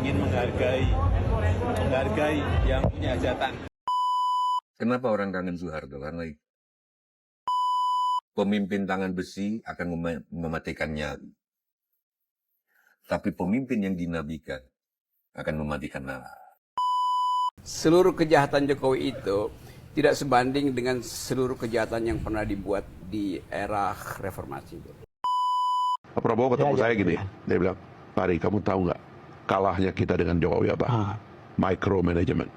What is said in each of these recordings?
ingin menghargai yang punya hajatan. Kenapa orang kangen Soeharto? Karena pemimpin tangan besi akan mematikan nyali. Tapi pemimpin yang dinabikan akan mematikan nala. Seluruh kejahatan Jokowi itu tidak sebanding dengan seluruh kejahatan yang pernah dibuat di era reformasi itu. Pak Prabowo ketemu saya gini, dia bilang, Pari, kamu tahu nggak kalahnya kita dengan Jokowi apa? Micromanagement.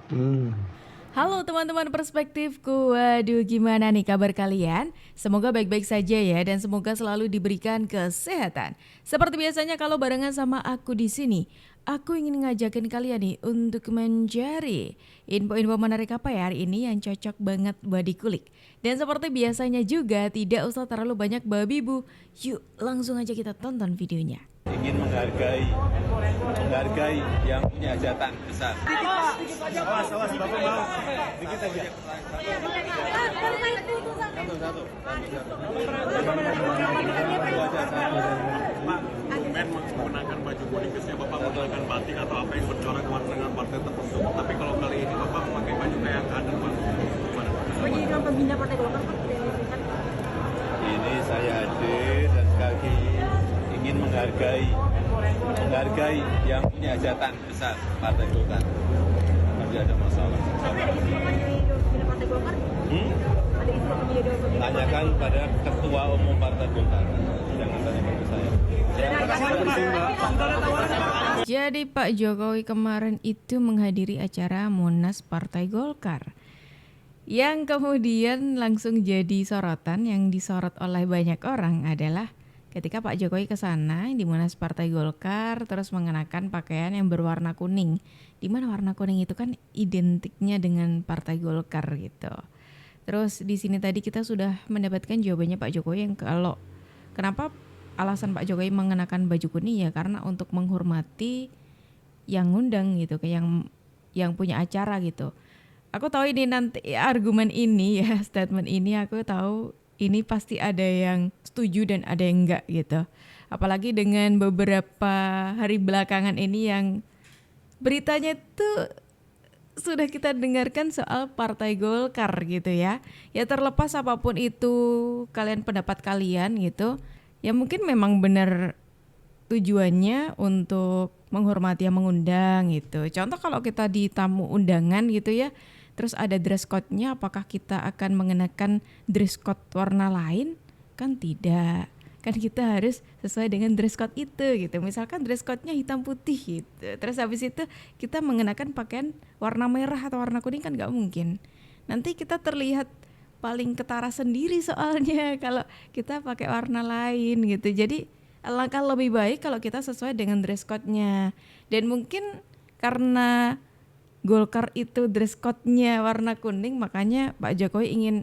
Halo teman-teman perspektifku, waduh gimana nih kabar kalian? Semoga baik-baik saja ya dan semoga selalu diberikan kesehatan. Seperti biasanya kalau barengan sama aku di sini, aku ingin ngajakin kalian nih untuk mencari info-info menarik apa ya hari ini yang cocok banget buat dikulik. Dan seperti biasanya juga tidak usah terlalu banyak babi bu, yuk langsung aja kita tonton videonya. Ingin menghargai yang punya hajatan besar. Awas, Bapak mau. Dikit aja. Satu. Pak, men menggunakan baju kuning biasanya Bapak menggunakan batik atau apa yang bercorak warna dengan partai tertentu. Tapi kalau kali ini Bapak memakai baju kayak kader Pak. Gimana Pak? Jadi dengan pembina Partai Golkar Pak? Ini saya hadir dan sekali lagi ingin menghargai yang punya hajatan besar Partai Golkar. Tapi ada masalah. Tapi ada isu Bapak dari pembina Partai Golkar? Ada isu Bapak menjadi pembina Partai Tanyakan pada Ketua Umum Partai Golkar. Jangan tanya pada saya. Jadi Pak Jokowi kemarin itu menghadiri acara Munas Partai Golkar yang kemudian langsung jadi sorotan. Yang disorot oleh banyak orang adalah ketika Pak Jokowi ke sana di Munas Partai Golkar terus mengenakan pakaian yang berwarna kuning. Di mana warna kuning itu kan identiknya dengan Partai Golkar gitu. Terus di sini tadi kita sudah mendapatkan jawabannya Pak Jokowi yang kalau kenapa alasan Pak Jokowi mengenakan baju kuning ya karena untuk menghormati yang ngundang gitu, kayak yang punya acara gitu. Aku tahu ini nanti argumen ini ya, statement ini aku tahu ini pasti ada yang setuju dan ada yang enggak gitu. Apalagi dengan beberapa hari belakangan ini yang beritanya tuh sudah kita dengarkan soal Partai Golkar gitu ya. Ya terlepas apapun itu kalian pendapat kalian gitu. Ya mungkin memang benar tujuannya untuk menghormati yang mengundang gitu. Contoh kalau kita di tamu undangan gitu ya, terus ada dress code-nya, apakah kita akan mengenakan dress code warna lain? Kan tidak. Kan kita harus sesuai dengan dress code itu gitu. Misalkan dress code-nya hitam putih gitu. Terus habis itu kita mengenakan pakaian warna merah atau warna kuning kan nggak mungkin. Nanti kita terlihat paling ketara sendiri soalnya kalau kita pakai warna lain gitu. Jadi alangkah lebih baik kalau kita sesuai dengan dress code-nya. Dan mungkin karena Golkar itu dress code-nya warna kuning, makanya Pak Jokowi ingin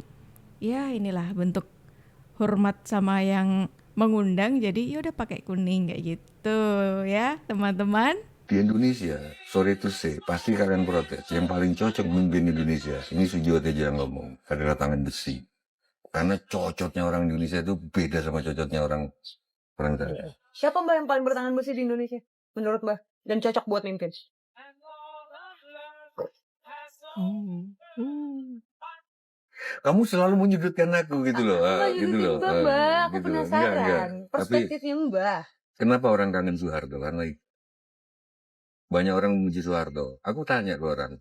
ya inilah bentuk hormat sama yang mengundang, jadi yaudah pakai kuning kayak gitu ya teman-teman. Di Indonesia, sorry to say, pasti kalian protes. Yang paling cocok memimpin Indonesia, ini Sujiwo Tejo yang ngomong, adalah tangan besi. Karena cocoknya orang Indonesia itu beda sama cocoknya orang sana. Siapa Mbak yang paling bertangan besi di Indonesia menurut Mbak dan cocok buat mimpin? Kamu selalu menyudutkan aku gitu loh. Gitu loh. Mbak, aku Gitu. penasaran. Enggak. Perspektifnya Mbak. Kenapa orang kangen Soeharto? Karena banyak orang memuji Soeharto. Aku tanya ke orang,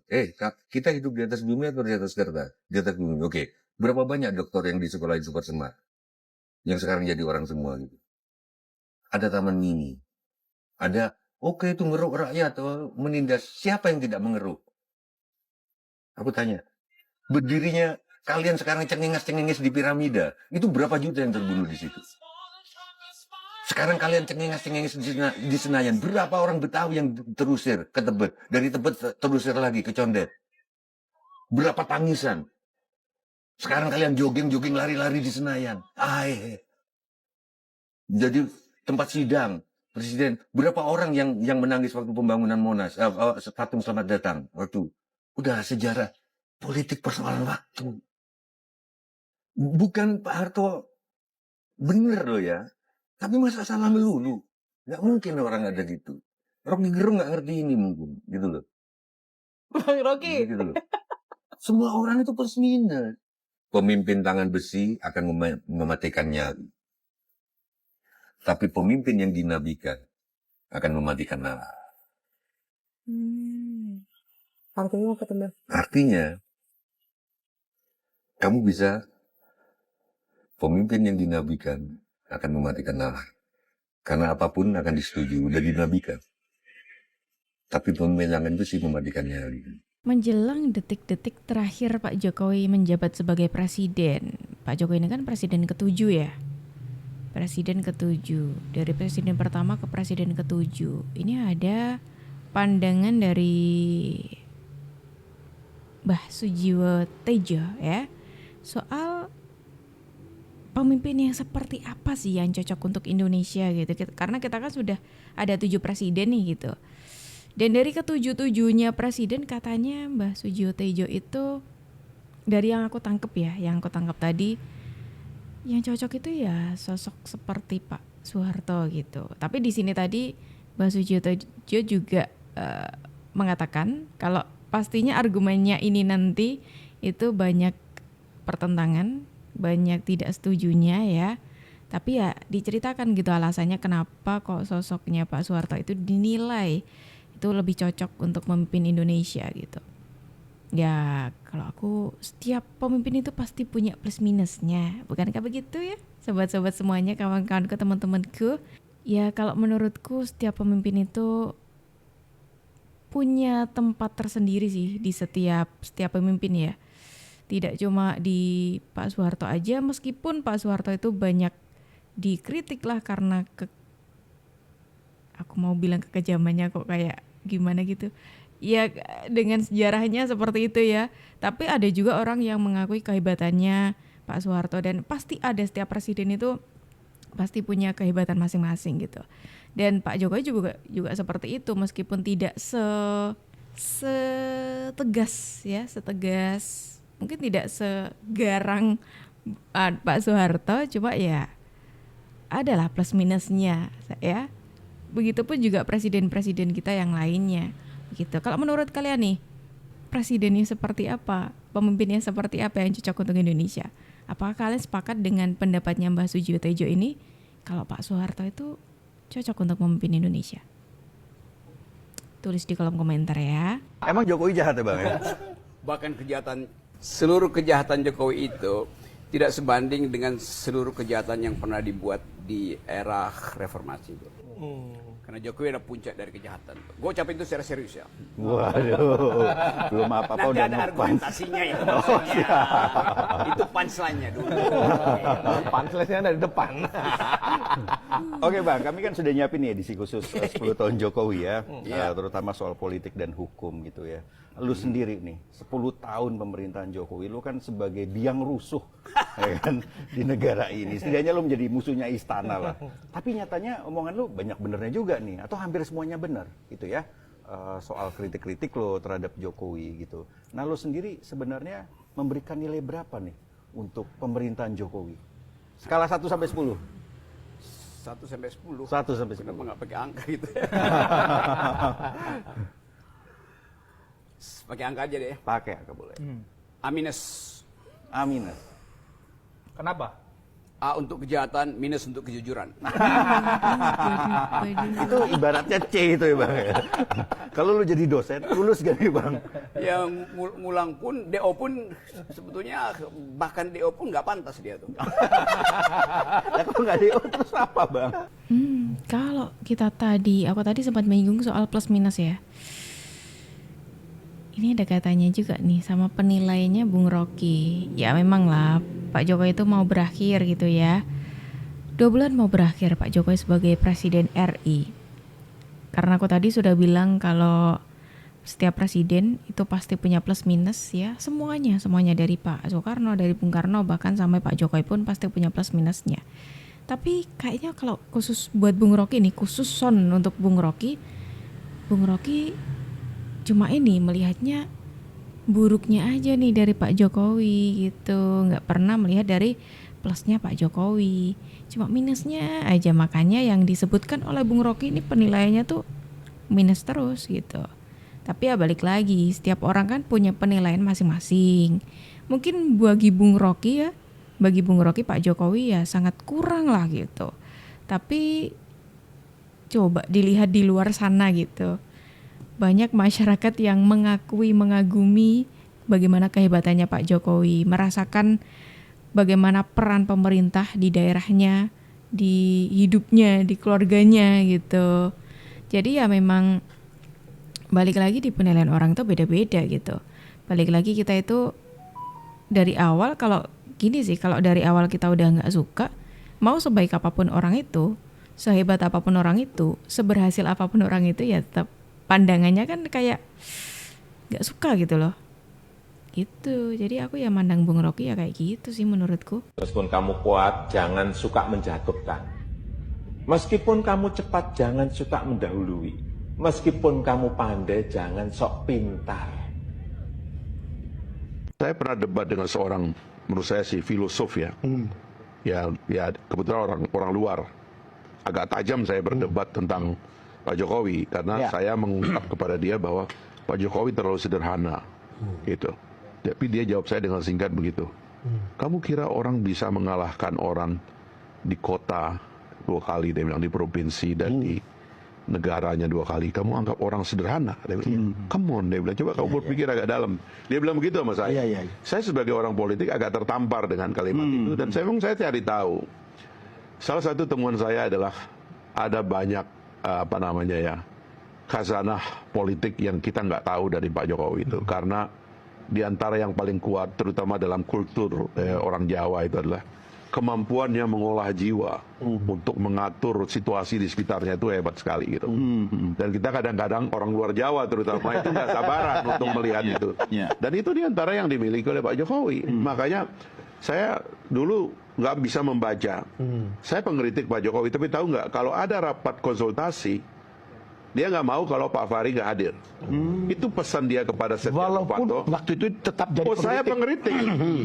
kita hidup di atas bumi atau di atas kertas? Di atas bumi. Oke. Berapa banyak dokter yang di sekolah super smart? Yang sekarang jadi orang semua gitu. Ada taman mini. Ada, oke itu ngeruk rakyat atau menindas. Siapa yang tidak mengeruk? Aku tanya, berdirinya kalian sekarang cengenges-cengenges di piramida. Itu berapa juta yang terbunuh di situ? Sekarang kalian cengenges-cengenges di Senayan. Berapa orang Betawi yang terusir ke Tebet? Dari Tebet terusir lagi ke Condet. Berapa tangisan? Sekarang kalian jogging-jogging lari-lari di Senayan. Jadi tempat sidang presiden. Berapa orang yang menangis waktu pembangunan Monas? Patung Selamat Datang. Waktu. Udah sejarah politik persoalan waktu. Bukan Pak Harto bener loh ya. Tapi masa salah melulu? Nggak mungkin orang ada gitu. Rocky Gerung nggak ngerti ini mungkin, gitu loh. Bang Rocky. Gitu loh. Semua orang itu plus minus. Pemimpin tangan besi akan mematikan nyali. Tapi pemimpin yang dinabikan akan mematikan nalar. Artinya apa tuh, Bang? Artinya, kamu bisa pemimpin yang dinabikan akan mematikan nalar. Karena apapun akan disetujui, udah dinabikan. Tapi pemimpin tangan besi mematikan nyali. Menjelang detik-detik terakhir Pak Jokowi menjabat sebagai presiden. Pak Jokowi ini kan presiden ke-7 ya. Presiden ke-7. Dari presiden pertama ke presiden ke-7. Ini ada pandangan dari Mbah Sujiwo Tejo ya. Soal pemimpin yang seperti apa sih yang cocok untuk Indonesia gitu. Karena kita kan sudah ada 7 presiden nih gitu. Dan dari ke-7-7-nya presiden katanya Mbah Sujiwo Tejo itu dari yang aku tangkep ya, yang aku tangkap tadi yang cocok itu ya sosok seperti Pak Soeharto gitu. Tapi di sini tadi Mbah Sujiwo Tejo juga mengatakan kalau pastinya argumennya ini nanti itu banyak pertentangan, banyak tidak setujunya ya. Tapi ya diceritakan gitu alasannya kenapa kok sosoknya Pak Soeharto itu dinilai itu lebih cocok untuk memimpin Indonesia gitu. Ya kalau aku setiap pemimpin itu pasti punya plus minusnya, bukankah begitu ya sobat-sobat semuanya, kawan-kawanku, teman-temanku. Ya kalau menurutku setiap pemimpin itu punya tempat tersendiri sih di setiap pemimpin ya. Tidak cuma di Pak Soeharto aja, meskipun Pak Soeharto itu banyak dikritik lah karena aku mau bilang kekejamannya kok kayak gimana gitu. Ya dengan sejarahnya seperti itu ya. Tapi ada juga orang yang mengakui kehebatannya Pak Soeharto, dan pasti ada setiap presiden itu pasti punya kehebatan masing-masing gitu. Dan Pak Jokowi juga seperti itu, meskipun tidak setegas ya, mungkin tidak segarang Pak Soeharto, cuma ya adalah plus minusnya ya. Begitupun juga presiden-presiden kita yang lainnya gitu. Kalau menurut kalian nih, presidennya seperti apa, pemimpinnya seperti apa yang cocok untuk Indonesia? Apakah kalian sepakat dengan pendapatnya Mbah Sujiwo Tejo ini kalau Pak Soeharto itu cocok untuk memimpin Indonesia? Tulis di kolom komentar ya. Emang Jokowi jahat ya Bang ya? Bahkan seluruh kejahatan Jokowi itu tidak sebanding dengan seluruh kejahatan yang pernah dibuat di era reformasi itu. Karena Jokowi adalah puncak dari kejahatan. Gue ucapin itu secara serius ya. Waduh, belum apa-apa Nanti udah ada ngepunch. argumentasinya itu. Itu punchline-nya dulu. Punchline-nya dari depan. Oke Bang, kami kan sudah nyiapin nih edisi khusus 10 tahun Jokowi ya. Iya. Terutama soal politik dan hukum gitu ya. Lu sendiri nih, 10 tahun pemerintahan Jokowi, lu kan sebagai biang rusuh ya kan, di negara ini. Setidaknya lu menjadi musuhnya istana lah. Tapi nyatanya omongan lu banyak benernya juga nih, atau hampir semuanya benar gitu ya. Soal kritik-kritik lo terhadap Jokowi gitu. Nah lu sendiri sebenarnya memberikan nilai berapa nih untuk pemerintahan Jokowi? Skala 1 sampai 10. 1 sampai 10. 1 sampai 10. Kenapa nggak pakai angka gitu? Pakai angka aja deh. Pakai angka boleh. A minus. A minus. Kenapa? A untuk kejahatan, minus untuk kejujuran. Itu ibaratnya C itu ya Bang ya. Kalau lu jadi dosen, lulus gak nih Bang? Yang ngulang pun, DO pun sebetulnya bahkan DO pun nggak pantas dia tuh. Nah kalau nggak DO terus apa Bang? Kalau aku tadi sempat menyinggung soal plus minus ya. Ini ada katanya juga nih sama penilaiannya Bung Rocky. Ya memang lah Pak Jokowi itu mau berakhir gitu ya. 2 bulan mau berakhir Pak Jokowi sebagai Presiden RI. Karena aku tadi sudah bilang kalau setiap presiden itu pasti punya plus minus ya. Semuanya dari Pak Soekarno, dari Bung Karno, bahkan sampai Pak Jokowi pun pasti punya plus minusnya. Tapi kayaknya kalau khusus buat Bung Rocky nih, khusus untuk Bung Rocky cuma ini melihatnya buruknya aja nih dari Pak Jokowi gitu, nggak pernah melihat dari plusnya Pak Jokowi, cuma minusnya aja. Makanya yang disebutkan oleh Bung Rocky ini penilaiannya tuh minus terus gitu. Tapi ya balik lagi, setiap orang kan punya penilaian masing-masing. Mungkin bagi Bung Rocky Pak Jokowi ya sangat kurang lah gitu. Tapi coba dilihat di luar sana gitu. Banyak masyarakat yang mengagumi bagaimana kehebatannya Pak Jokowi, merasakan bagaimana peran pemerintah di daerahnya, di hidupnya, di keluarganya gitu. Jadi ya memang balik lagi di penilaian orang itu beda-beda gitu. Balik lagi kita itu dari awal kalau dari awal kita udah nggak suka, mau sebaik apapun orang itu, sehebat apapun orang itu, seberhasil apapun orang itu ya tetap pandangannya kan kayak nggak suka gitu loh. Gitu. Jadi aku ya mandang Bung Rocky ya kayak gitu sih menurutku. Meskipun kamu kuat, jangan suka menjatuhkan. Meskipun kamu cepat, jangan suka mendahului. Meskipun kamu pandai, jangan sok pintar. Saya pernah debat dengan seorang, menurut saya sih filosof ya. Ya kebetulan orang luar. Agak tajam saya berdebat tentang Pak Jokowi karena saya mengungkap kepada dia bahwa Pak Jokowi terlalu sederhana, gitu. Tapi dia jawab saya dengan singkat begitu. Kamu kira orang bisa mengalahkan orang di kota 2 kali, dia bilang, di provinsi dan di negaranya 2 kali. Kamu anggap orang sederhana? Dia bilang, come on, dia bilang, coba kamu berpikir agak dalam. Dia bilang begitu sama saya. Saya sebagai orang politik agak tertampar dengan kalimat itu dan saya cari tahu. Salah satu temuan saya adalah ada banyak khazanah politik yang kita nggak tahu dari Pak Jokowi itu, karena di antara yang paling kuat, terutama dalam kultur orang Jawa, itu adalah kemampuannya mengolah jiwa untuk mengatur situasi di sekitarnya itu hebat sekali gitu. Dan kita kadang-kadang orang luar Jawa terutama itu nggak sabaran untuk melihat itu. Dan itu di antara yang dimiliki oleh Pak Jokowi. Makanya saya dulu nggak bisa membaca. Saya pengkritik Pak Jokowi, tapi tahu nggak, kalau ada rapat konsultasi, dia nggak mau kalau Pak Fahri nggak hadir. Itu pesan dia kepada Setia Novanto. Waktu itu tetap jadi saya pengkritik.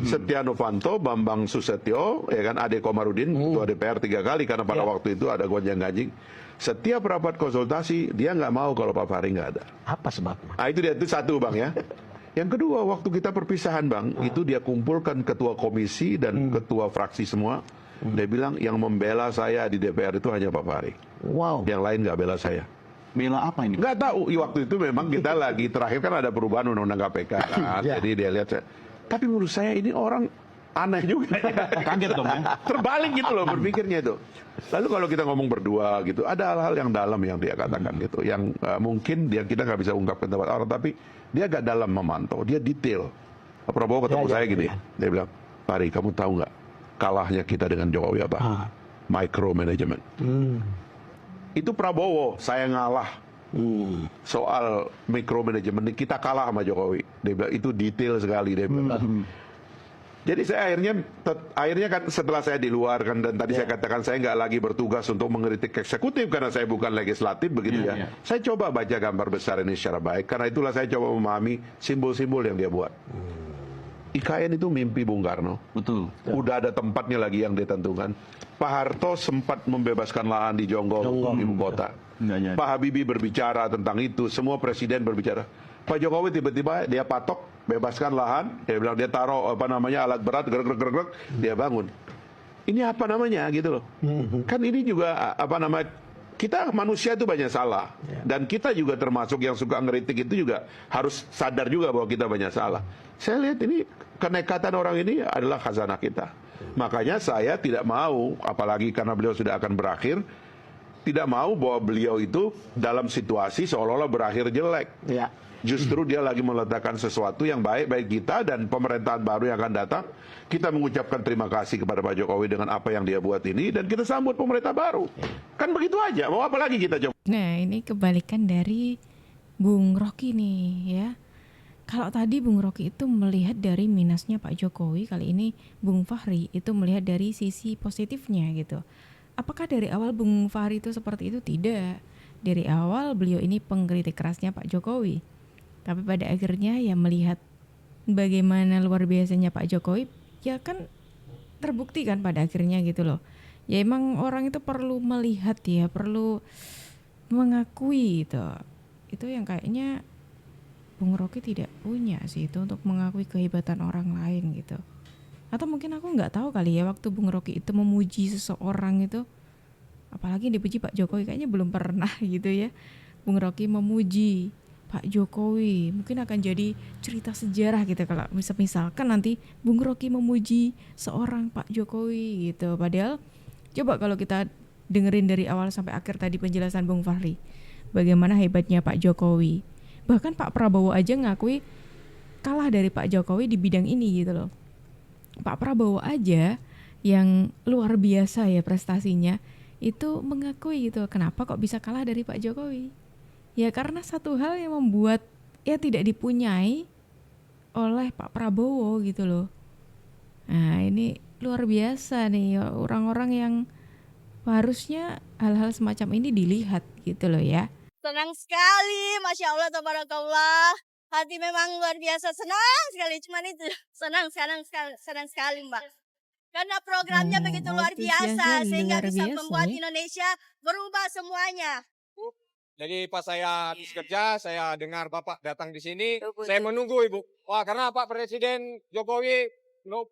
Setia Novanto, Bambang Susetio, ya kan, Ade Komarudin, ketua DPR 3 kali karena pada waktu itu ada gonjang-ganjing. Setiap rapat konsultasi dia nggak mau kalau Pak Fahri nggak ada. Apa sebabnya? Itu dia, itu satu Bang ya. Yang kedua, waktu kita perpisahan Bang, itu dia kumpulkan ketua komisi dan ketua fraksi semua. Dia bilang yang membela saya di DPR itu hanya Pak Fahri. Wow. Yang lain nggak bela saya. Bela apa ini? Nggak tahu. Waktu itu memang kita lagi terakhir kan ada perubahan undang-undang KPK kan. Jadi dia lihat saya. Tapi menurut saya ini orang aneh juga. Kaget dong ya. Terbalik gitu loh berpikirnya itu. Lalu kalau kita ngomong berdua gitu, ada hal-hal yang dalam yang dia katakan gitu, yang mungkin kita nggak bisa ungkapkan tempat orang, tapi dia agak dalam memantau, dia detail. Pak Prabowo ketemu saya gini, dia bilang, Fahri, kamu tahu nggak kalahnya kita dengan Jokowi apa? Micromanagement. Itu Prabowo, saya ngalah. Soal micromanagement, kita kalah sama Jokowi. Dia bilang, itu detail sekali, dia bilang. Jadi saya akhirnya kan setelah saya di luar kan, dan tadi saya katakan saya nggak lagi bertugas untuk mengkritik eksekutif karena saya bukan legislatif begitu ya. Saya coba baca gambar besar ini secara baik, karena itulah saya coba memahami simbol-simbol yang dia buat. IKN itu mimpi Bung Karno. Betul. Udah ada tempatnya lagi yang ditentukan. Pak Harto sempat membebaskan lahan di Jonggol, ibu kota. Pak Habibie berbicara tentang itu, semua presiden berbicara. Pak Jokowi tiba-tiba dia patok, bebaskan lahan, dia bilang dia taruh alat berat, gerak, dia bangun. Ini apa namanya gitu loh. Kan ini juga kita manusia itu banyak salah. Dan kita juga termasuk yang suka ngeritik itu juga harus sadar juga bahwa kita banyak salah. Saya lihat ini kenekatan orang ini adalah khazanah kita. Makanya saya tidak mau, apalagi karena beliau sudah akan berakhir, tidak mau bahwa beliau itu dalam situasi seolah-olah berakhir jelek. Justru dia lagi meletakkan sesuatu yang baik bagi kita dan pemerintahan baru yang akan datang. Kita mengucapkan terima kasih kepada Pak Jokowi dengan apa yang dia buat ini, dan kita sambut pemerintah baru. Kan begitu aja, mau apa lagi kita coba? Nah, ini kebalikan dari Bung Rocky nih ya. Kalau tadi Bung Rocky itu melihat dari minusnya Pak Jokowi, kali ini Bung Fahri itu melihat dari sisi positifnya gitu. Apakah dari awal Bung Fahri itu seperti itu? Tidak. Dari awal beliau ini pengkritik kerasnya Pak Jokowi. Tapi pada akhirnya ya melihat bagaimana luar biasanya Pak Jokowi, ya kan terbukti kan pada akhirnya gitu loh. Ya emang orang itu perlu melihat ya, perlu mengakui gitu. itu yang kayaknya Bung Rocky tidak punya sih, itu untuk mengakui kehebatan orang lain gitu. Atau mungkin aku nggak tahu kali ya, waktu Bung Rocky itu memuji seseorang itu, apalagi dipuji Pak Jokowi, kayaknya belum pernah gitu ya Bung Rocky memuji Pak Jokowi. Mungkin akan jadi cerita sejarah gitu kalau misalkan nanti Bung Rocky memuji seorang Pak Jokowi gitu. Padahal coba kalau kita dengerin dari awal sampai akhir tadi penjelasan Bung Fahri, bagaimana hebatnya Pak Jokowi. Bahkan Pak Prabowo aja ngakui kalah dari Pak Jokowi di bidang ini gitu loh. Pak Prabowo aja yang luar biasa ya prestasinya, itu mengakui gitu, kenapa kok bisa kalah dari Pak Jokowi. Ya karena satu hal yang membuat ya tidak dipunyai oleh Pak Prabowo gitu loh. Nah ini luar biasa nih orang-orang yang harusnya hal-hal semacam ini dilihat gitu loh ya. Senang sekali, Masya Allah, tabarakallah. Hati memang luar biasa, senang sekali. Cuman itu, senang sekali Mbak. Karena programnya begitu luar biasa, sehingga bisa membuat Indonesia berubah semuanya. Jadi pas saya habis kerja, saya dengar Bapak datang di sini, saya menunggu Ibu. Wah, karena Pak Presiden Jokowi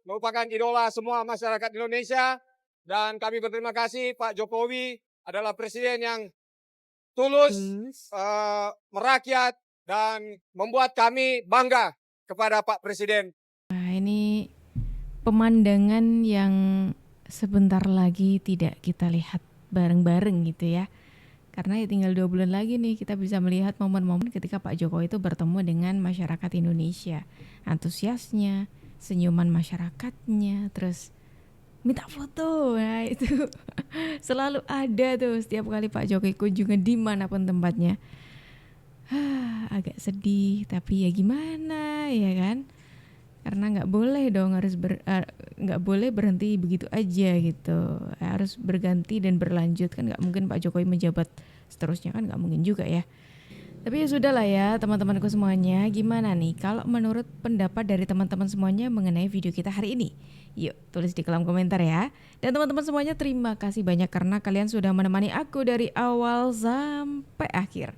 merupakan idola semua masyarakat Indonesia. Dan kami berterima kasih Pak Jokowi adalah presiden yang tulus, merakyat, dan membuat kami bangga kepada Pak Presiden. Nah ini pemandangan yang sebentar lagi tidak kita lihat bareng-bareng gitu ya. Karena ya tinggal 2 bulan lagi nih kita bisa melihat momen-momen ketika Pak Jokowi itu bertemu dengan masyarakat Indonesia. Antusiasnya, senyuman masyarakatnya, terus minta foto, nah itu selalu ada tuh setiap kali Pak Jokowi kunjungan dimanapun tempatnya. Agak sedih, tapi ya gimana ya kan? Karena nggak boleh dong nggak boleh berhenti begitu aja gitu, harus berganti dan berlanjut kan, nggak mungkin Pak Jokowi menjabat seterusnya kan, nggak mungkin juga ya. Tapi ya sudah lah ya teman-temanku semuanya, gimana nih kalau menurut pendapat dari teman-teman semuanya mengenai video kita hari ini? Yuk tulis di kolom komentar ya. Dan teman-teman semuanya terima kasih banyak karena kalian sudah menemani aku dari awal sampai akhir.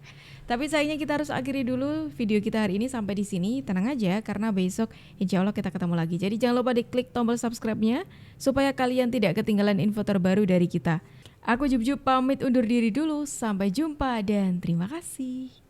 Tapi sayangnya kita harus akhiri dulu video kita hari ini sampai di sini. Tenang aja karena besok insya Allah kita ketemu lagi. Jadi jangan lupa diklik tombol subscribe-nya supaya kalian tidak ketinggalan info terbaru dari kita. Aku Jub pamit undur diri dulu. Sampai jumpa dan terima kasih.